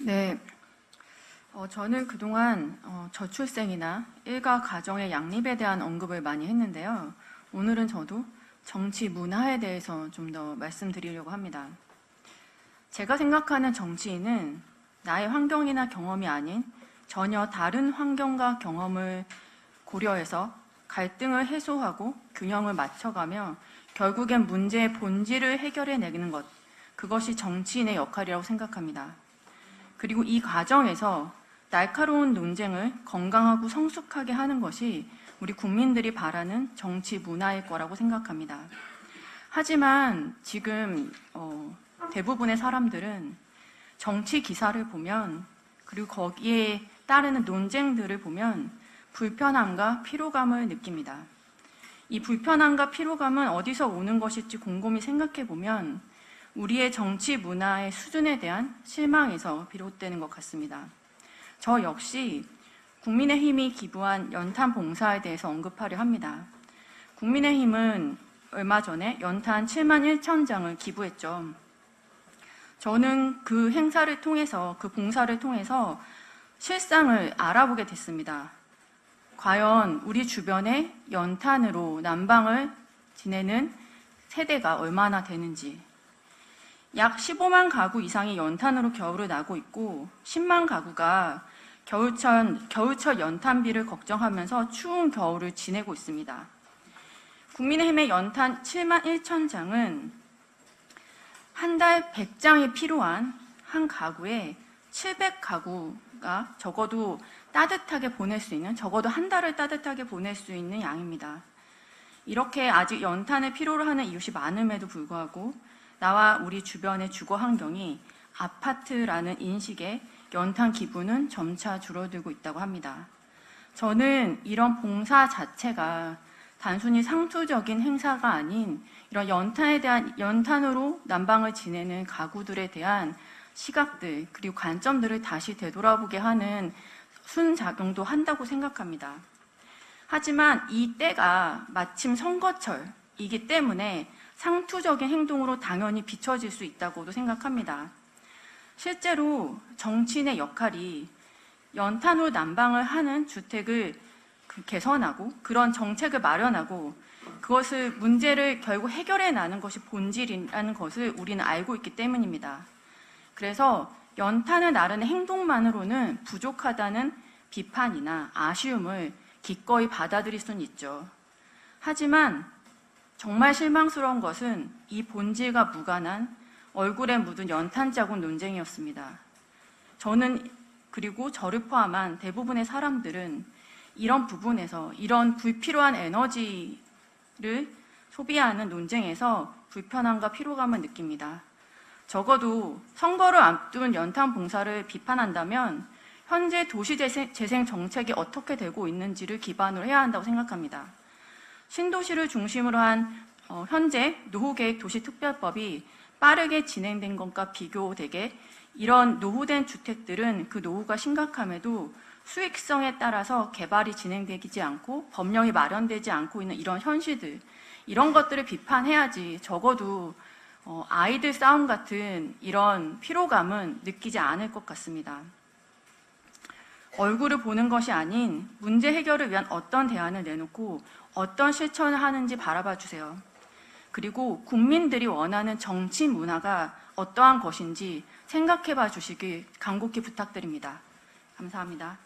네, 저는 그동안 저출생이나 일가 가정의 양립에 대한 언급을 많이 했는데요. 오늘은 저도 정치 문화에 대해서 좀 더 말씀드리려고 합니다. 제가 생각하는 정치인은 나의 환경이나 경험이 아닌 전혀 다른 환경과 경험을 고려해서 갈등을 해소하고 균형을 맞춰가며 결국엔 문제의 본질을 해결해내는 것, 그것이 정치인의 역할이라고 생각합니다. 그리고 이 과정에서 날카로운 논쟁을 건강하고 성숙하게 하는 것이 우리 국민들이 바라는 정치 문화일 거라고 생각합니다. 하지만 지금 대부분의 사람들은 정치 기사를 보면, 그리고 거기에 따르는 논쟁들을 보면 불편함과 피로감을 느낍니다. 이 불편함과 피로감은 어디서 오는 것일지 곰곰이 생각해 보면 우리의 정치 문화의 수준에 대한 실망에서 비롯되는 것 같습니다. 저 역시 국민의힘이 기부한 연탄 봉사에 대해서 언급하려 합니다. 국민의힘은 얼마 전에 연탄 7만 1천 장을 기부했죠. 저는 그 행사를 통해서, 그 봉사를 통해서 실상을 알아보게 됐습니다. 과연 우리 주변에 연탄으로 난방을 지내는 세대가 얼마나 되는지. 약 15만 가구 이상이 연탄으로 겨울을 나고 있고 10만 가구가 겨울철 연탄비를 걱정하면서 추운 겨울을 지내고 있습니다. 국민의힘의 연탄 7만 1천 장은 한 달 100장이 필요한 한 가구에 700가구가 적어도 따뜻하게 보낼 수 있는, 적어도 한 달을 따뜻하게 보낼 수 있는 양입니다. 이렇게 아직 연탄을 필요로 하는 이웃이 많음에도 불구하고 나와 우리 주변의 주거 환경이 아파트라는 인식에 연탄 기부는 점차 줄어들고 있다고 합니다. 저는 이런 봉사 자체가 단순히 상투적인 행사가 아닌 이런 연탄으로 난방을 지내는 가구들에 대한 시각들, 그리고 관점들을 다시 되돌아보게 하는 순작용도 한다고 생각합니다. 하지만 이 때가 마침 선거철이기 때문에 상투적인 행동으로 당연히 비춰질 수 있다고도 생각합니다. 실제로 정치인의 역할이 연탄으로 난방을 하는 주택을 개선하고 그런 정책을 마련하고 그것을 문제를 결국 해결해 나가는 것이 본질이라는 것을 우리는 알고 있기 때문입니다. 그래서 연탄을 나르는 행동만으로는 부족하다는 비판이나 아쉬움을 기꺼이 받아들일 수는 있죠. 하지만 정말 실망스러운 것은 이 본질과 무관한 얼굴에 묻은 연탄 자국 논쟁이었습니다. 저는, 그리고 저를 포함한 대부분의 사람들은 이런 부분에서, 이런 불필요한 에너지를 소비하는 논쟁에서 불편함과 피로감을 느낍니다. 적어도 선거를 앞둔 연탄 봉사를 비판한다면 현재 도시재생 정책이 어떻게 되고 있는지를 기반으로 해야 한다고 생각합니다. 신도시를 중심으로 한 현재 노후계획 도시특별법이 빠르게 진행된 것과 비교되게 이런 노후된 주택들은 그 노후가 심각함에도 수익성에 따라서 개발이 진행되지 않고 법령이 마련되지 않고 있는 이런 현실들, 이런 것들을 비판해야지 적어도 아이들 싸움 같은 이런 피로감은 느끼지 않을 것 같습니다. 얼굴을 보는 것이 아닌 문제 해결을 위한 어떤 대안을 내놓고 어떤 실천을 하는지 바라봐 주세요. 그리고 국민들이 원하는 정치 문화가 어떠한 것인지 생각해 봐 주시길 간곡히 부탁드립니다. 감사합니다.